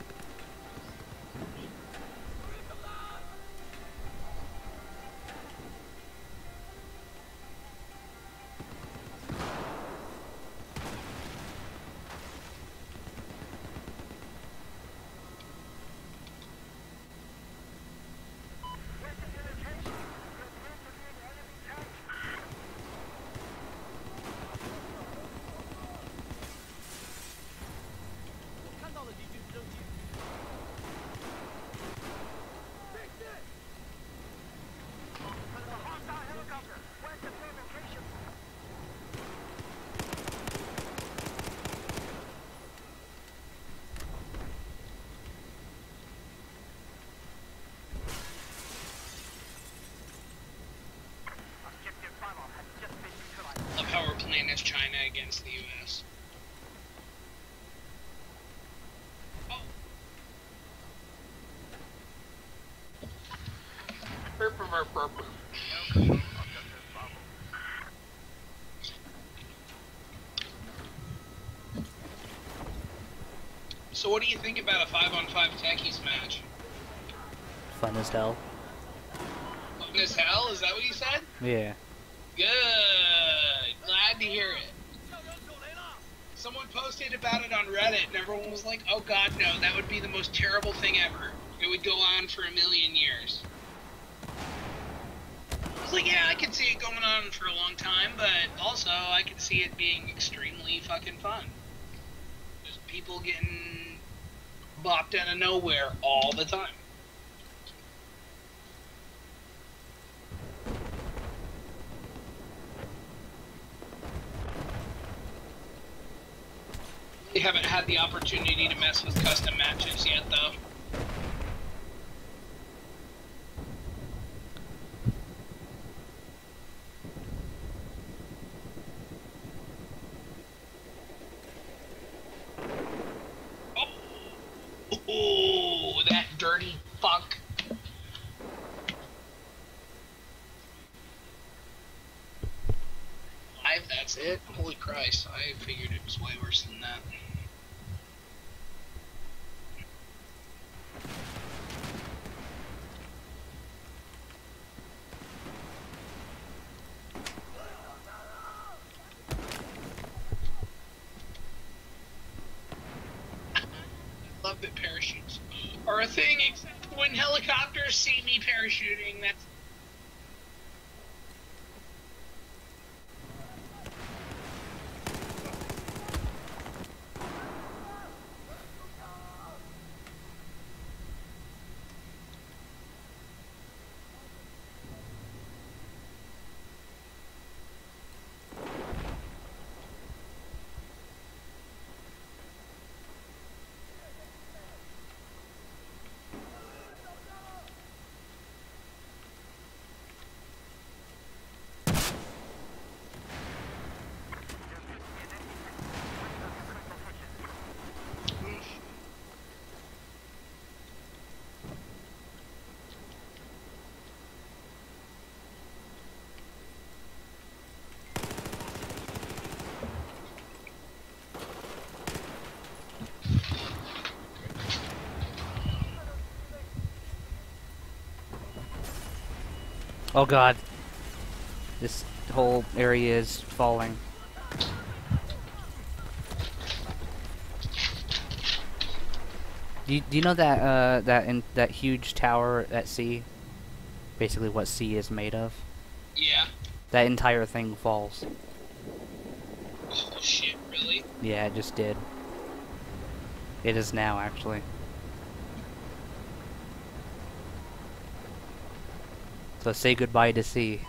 Love how we're playing as China against the US. Oh. Burp, burp, burp, burp. So what do you think about a 5-on-5 techies match? Fun as hell. Fun as hell? Is that what you said? Yeah. Good. Glad to hear it. Someone posted about it on Reddit and everyone was like, oh god no, that would be the most terrible thing ever. It would go on for 1,000,000 years. was like, yeah, I could see it going on for a long time, but also I could see it being extremely fucking fun. Just people getting bopped out of nowhere all the time. We haven't had the opportunity to mess with custom matches yet, though. Oh, that dirty fuck. That's it? Holy Christ, I figured it was way worse than that. I love that parachutes are a thing, except when helicopters see me parachuting, that's... Oh god. This whole area is falling. Do you know that that huge tower at sea? Basically what sea is made of? Yeah. That entire thing falls. Oh shit, really? Yeah, it just did. It is now, actually. So say goodbye to sea.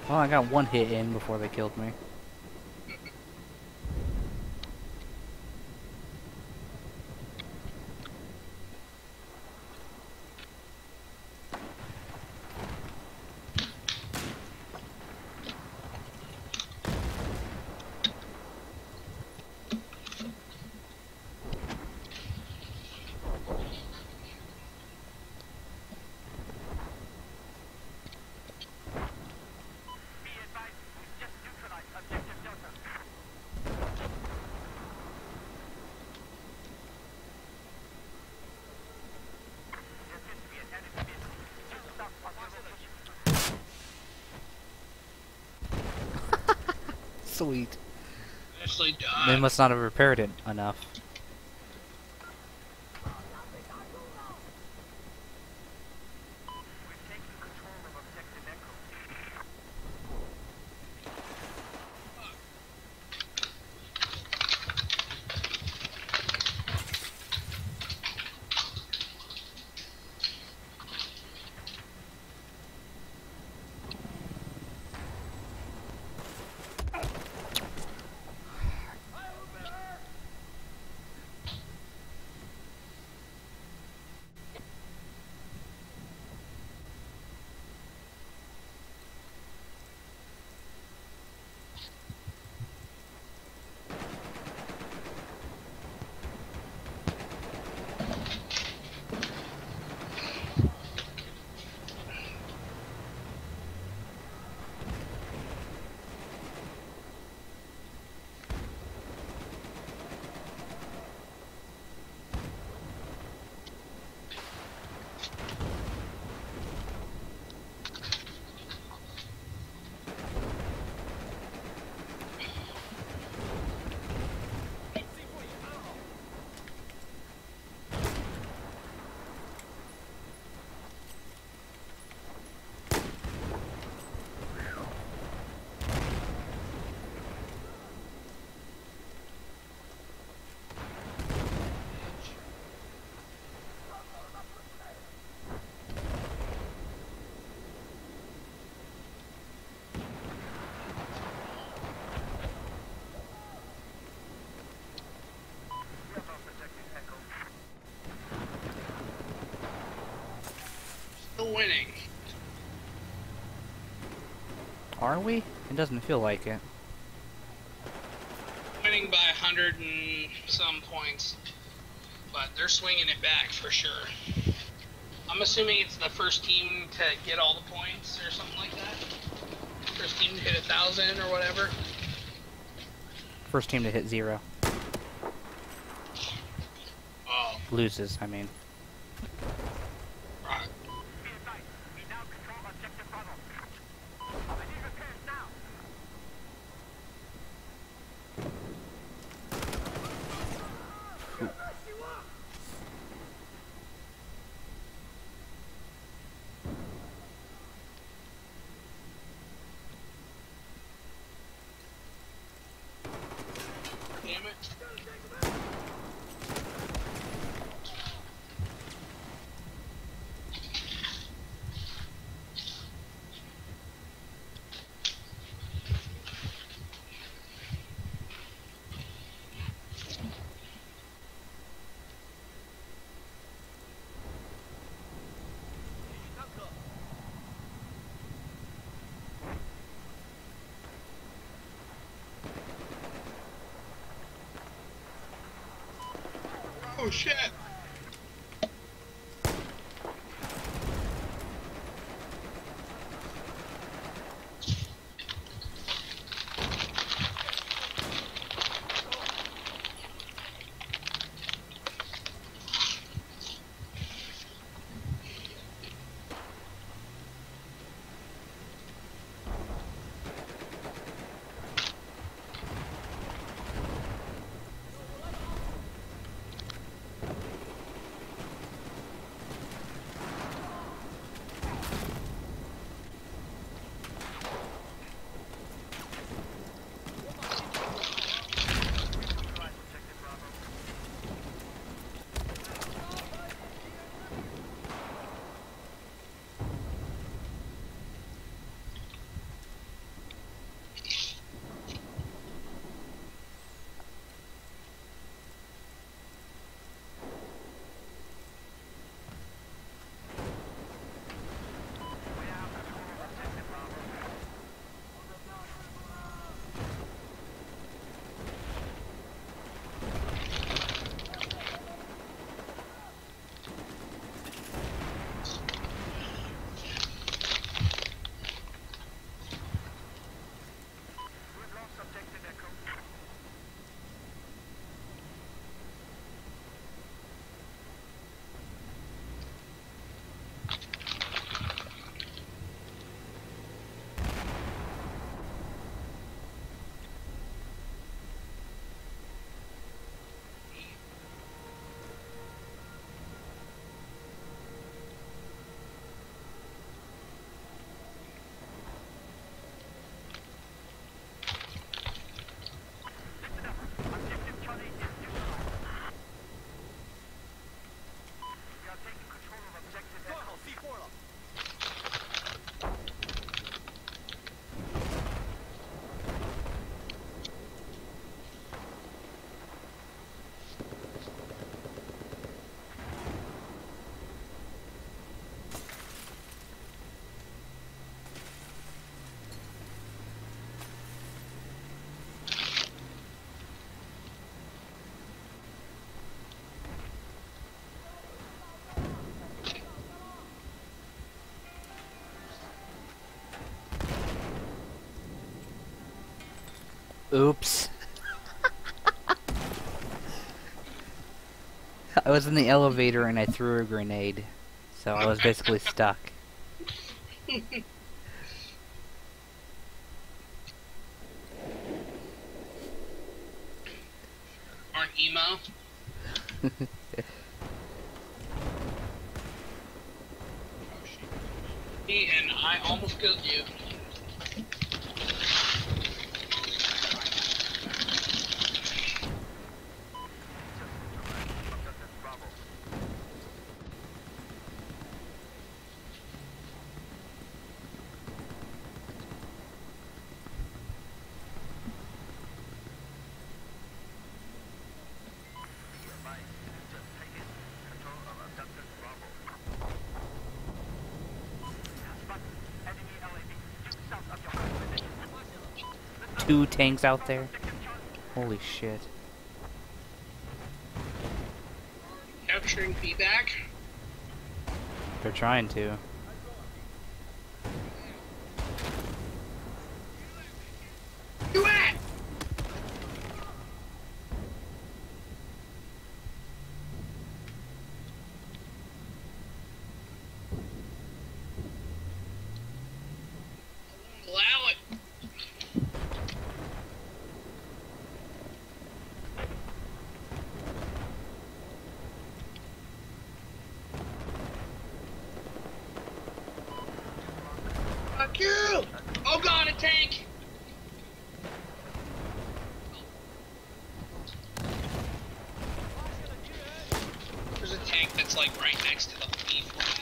Well, I got one hit in before they killed me. Sweet. Actually They died. must not have repaired it enough. Still winning. Are we? It doesn't feel like it. Winning by 100 and some points. But they're swinging it back for sure. I'm assuming it's the first team to get all the points or something like that. First team to hit 1,000 or whatever. First team to hit 0. Oh, Loses, I mean. right. Damn it. Oh shit! Oops. I was in the elevator and I threw a grenade, so I was basically stuck. Aren't emo? And I almost killed you. Two tanks out there. Holy shit. Capturing feedback. They're trying to. You at? Allow it. Fuck you! Oh god, a tank! There's a tank that's like right next to the BF4.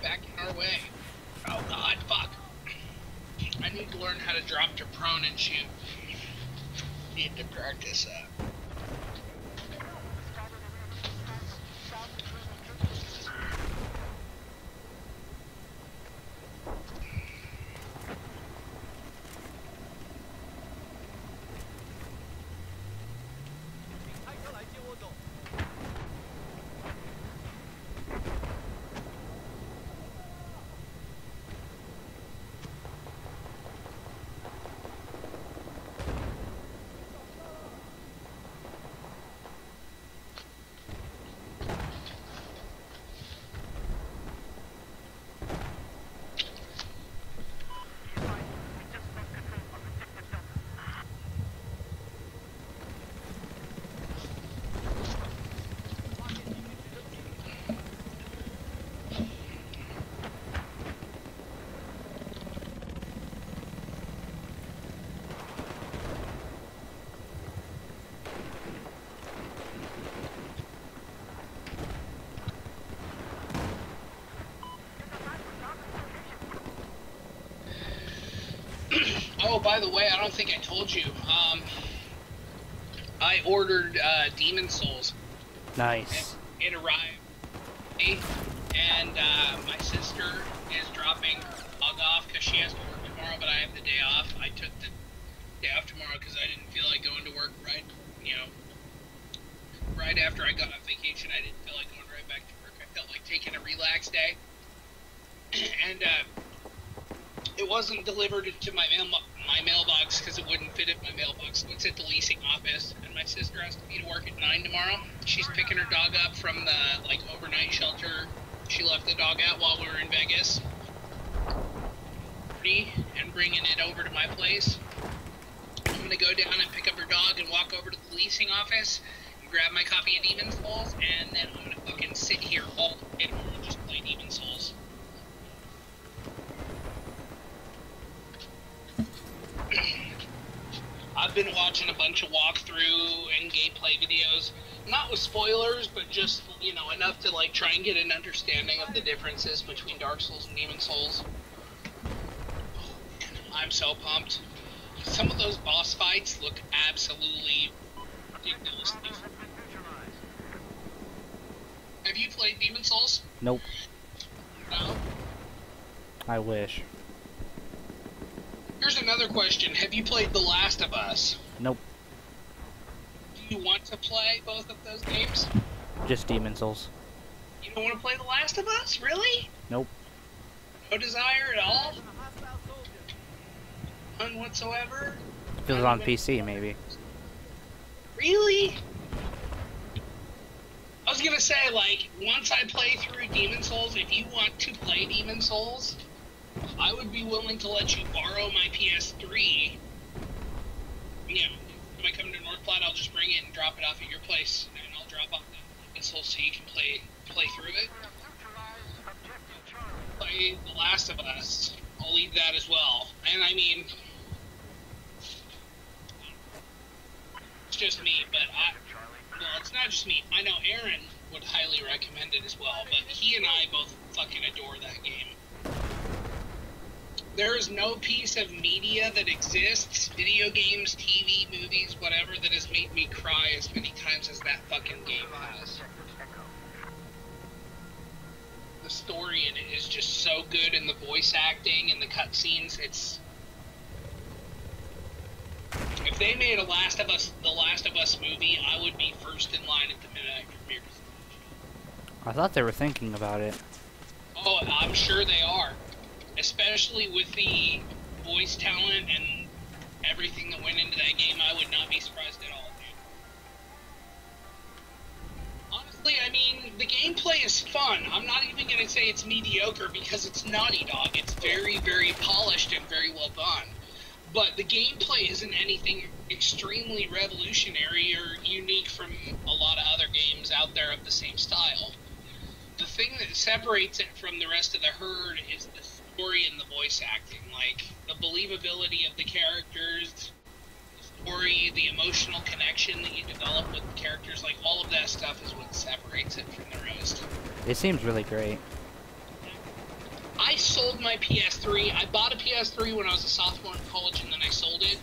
Back in our way. Oh god, fuck. I need to learn how to drop to prone and shoot. Need to practice that. Oh, by the way, I don't think I told you. I ordered Demon Souls. Nice. It arrived, and my sister is dropping log off because she has to work tomorrow, but I have the day off. I took the day off tomorrow because I didn't feel like going to work right after I got off vacation. I didn't feel like going right back to work. I felt like taking a relax day, and it wasn't delivered to my mailbox because it wouldn't fit in my mailbox. It's at the leasing office, and my sister has to be to work at 9 tomorrow. She's picking her dog up from the overnight shelter. She left the dog out while we were in Vegas, and bringing it over to my place. gonna go down and pick up her dog and walk over to the leasing office and grab my copy of Demon Souls, and then I'm gonna fucking sit here all day and just play Demon Souls. I've been watching a bunch of walkthrough and gameplay videos, not with spoilers, but just, you know, enough to like try and get an understanding of the differences between Dark Souls and Demon Souls. Oh, man, I'm so pumped. Some of those boss fights look absolutely ridiculous. Have you played Demon Souls? Nope. No? I wish. Here's another question. Have you played The Last of Us? Nope. Do you want to play both of those games? Just Demon Souls. You don't want to play The Last of Us? Really? Nope. No desire at all? None whatsoever? If it was on PC, maybe. Really? I was gonna say, like, once I play through Demon Souls, if you want to play Demon Souls, I would be willing to let you borrow my PS3. Yeah, when I come to North Platte, I'll just bring it and drop it off at your place, and I'll drop off the Demon Souls so you can play through it. Play The Last of Us. I'll leave that as well. And I mean, it's just me, but well, it's not just me. I know Aaron would highly recommend it as well, but he and I both fucking adore that game. There is no piece of media that exists, video games, TV, movies, whatever, that has made me cry as many times as that fucking game has. The story in it is just so good, and the voice acting and the cutscenes, it's... If they made The Last of Us movie, I would be first in line at the minute it premieres. I thought they were thinking about it. Oh, I'm sure they are. Especially with the voice talent and everything that went into that game, I would not be surprised at all, dude. Honestly, I mean, the gameplay is fun. I'm not even going to say it's mediocre because it's Naughty Dog. It's very, very polished and very well done. But the gameplay isn't anything extremely revolutionary or unique from a lot of other games out there of the same style. The thing that separates it from the rest of the herd is the story and the voice acting. Like, the believability of the characters, the story, the emotional connection that you develop with the characters, like, all of that stuff is what separates it from the rest. It seems really great. I sold my PS3. I bought a PS3 when I was a sophomore in college, and then I sold it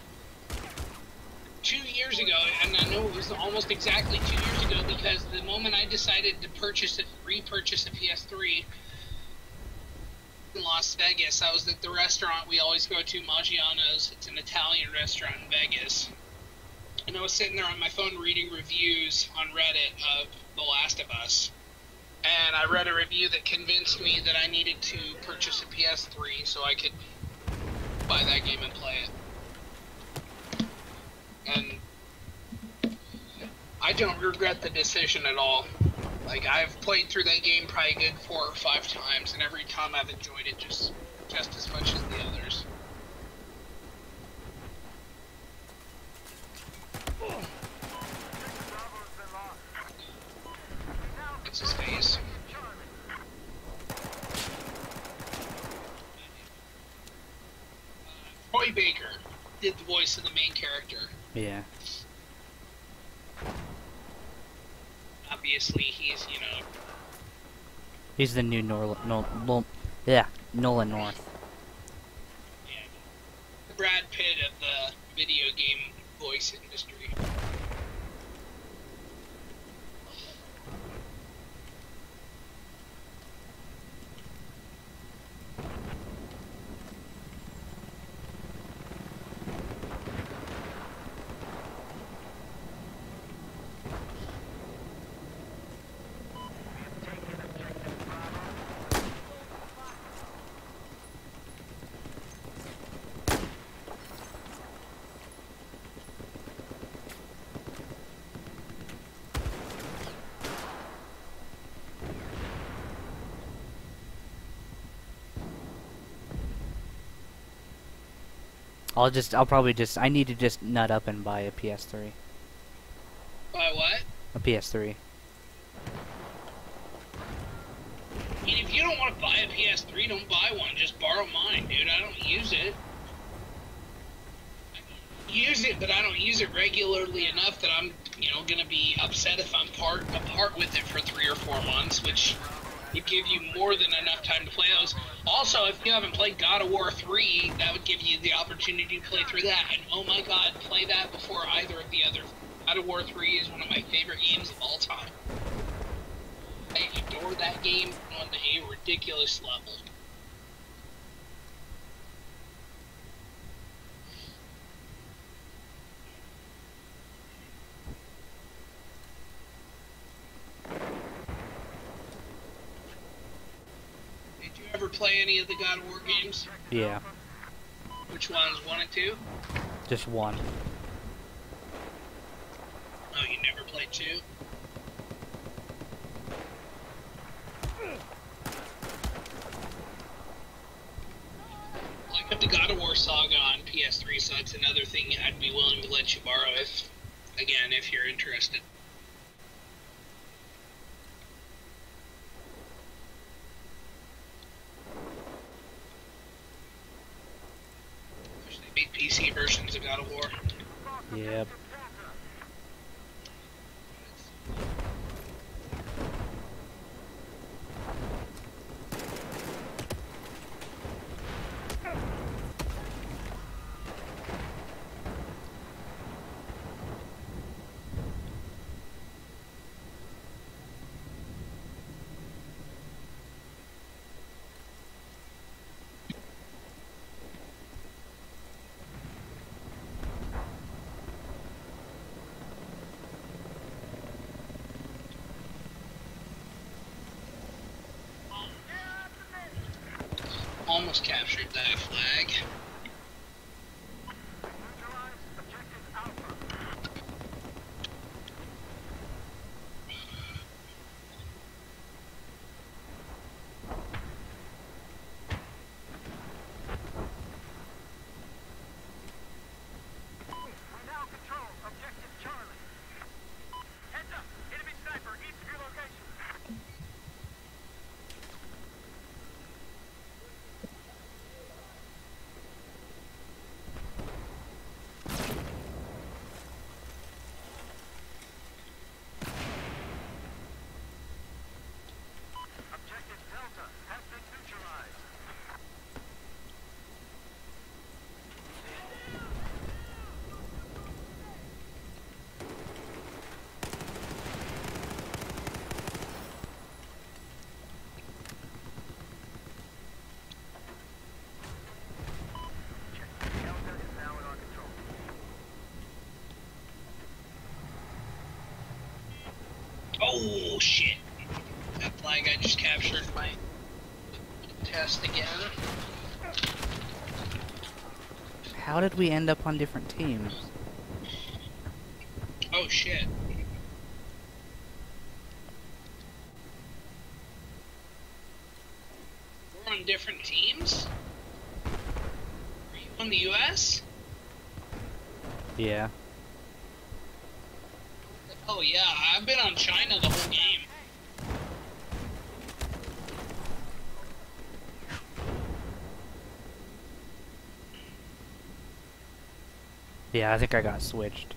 2 years ago, and I know it was almost exactly 2 years ago because the moment I decided to repurchase a PS3 in Las Vegas, I was at the restaurant we always go to, Maggiano's. It's an Italian restaurant in Vegas. And I was sitting there on my phone reading reviews on Reddit of The Last of Us. And I read a review that convinced me that I needed to purchase a PS3 so I could buy that game and play it. And I don't regret the decision at all. Like, I've played through that game probably a good 4 or 5 times, and every time I've enjoyed it just as much as the others. What's his face? Troy Baker did the voice of the main character. Yeah. Obviously, he's, you know... He's the new Nolan North. Yeah, the Brad Pitt of the video game voice industry. I'll probably just, I need to just nut up and buy a PS3. Buy what? A PS3. I mean, if you don't want to buy a PS3, don't buy one. Just borrow mine, dude. I don't use it. I use it, but I don't use it regularly enough that I'm, you know, gonna be upset if I'm apart with it for 3 or 4 months, which would give you more than enough time to play those. Also, if you haven't played God of War 3, that would give you the opportunity to play through that. And oh my god, play that before either of the other. God of War 3 is one of my favorite games of all time. I adore that game on a ridiculous level. Did you ever play any of the God of War games? Yeah. Which ones, 1 and 2? Just one. Oh, you never played 2? I got the God of War Saga on PS3, so that's another thing I'd be willing to let you borrow if you're interested. Wish they made PC versions of God of War. Yep. Almost captured that flag. Oh shit! That flag I just captured might test again. How did we end up on different teams? Oh shit. We're on different teams? Are you on the US? Yeah. Oh yeah, I've been on China the whole game. Yeah, I think I got switched.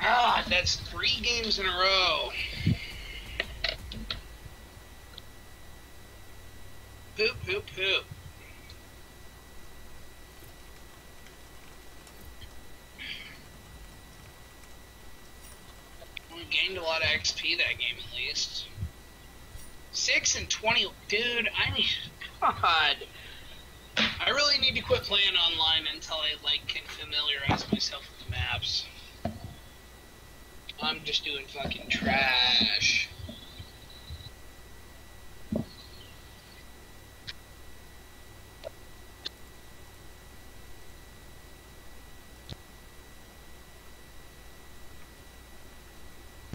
Ah, that's 3 games in a row. Poop, poop, poop. We gained a lot of XP that game at least. 6 and 20. Dude, I need... God. I really need to quit playing online until I, like, can familiarize myself with the maps. I'm just doing fucking trash.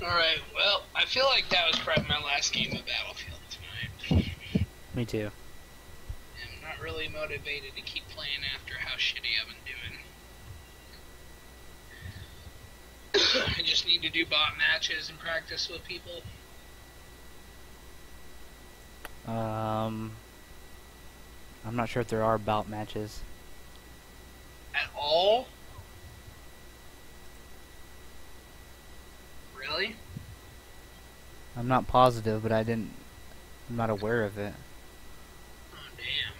Alright, well, I feel like that was probably my last game of Battlefield tonight. Me too. I'm not really motivated to keep playing after how shitty I've been doing. I just need to do bot matches and practice with people. I'm not sure if there are bout matches. At all? Really? I'm not positive, but I'm not aware of it. Oh, damn.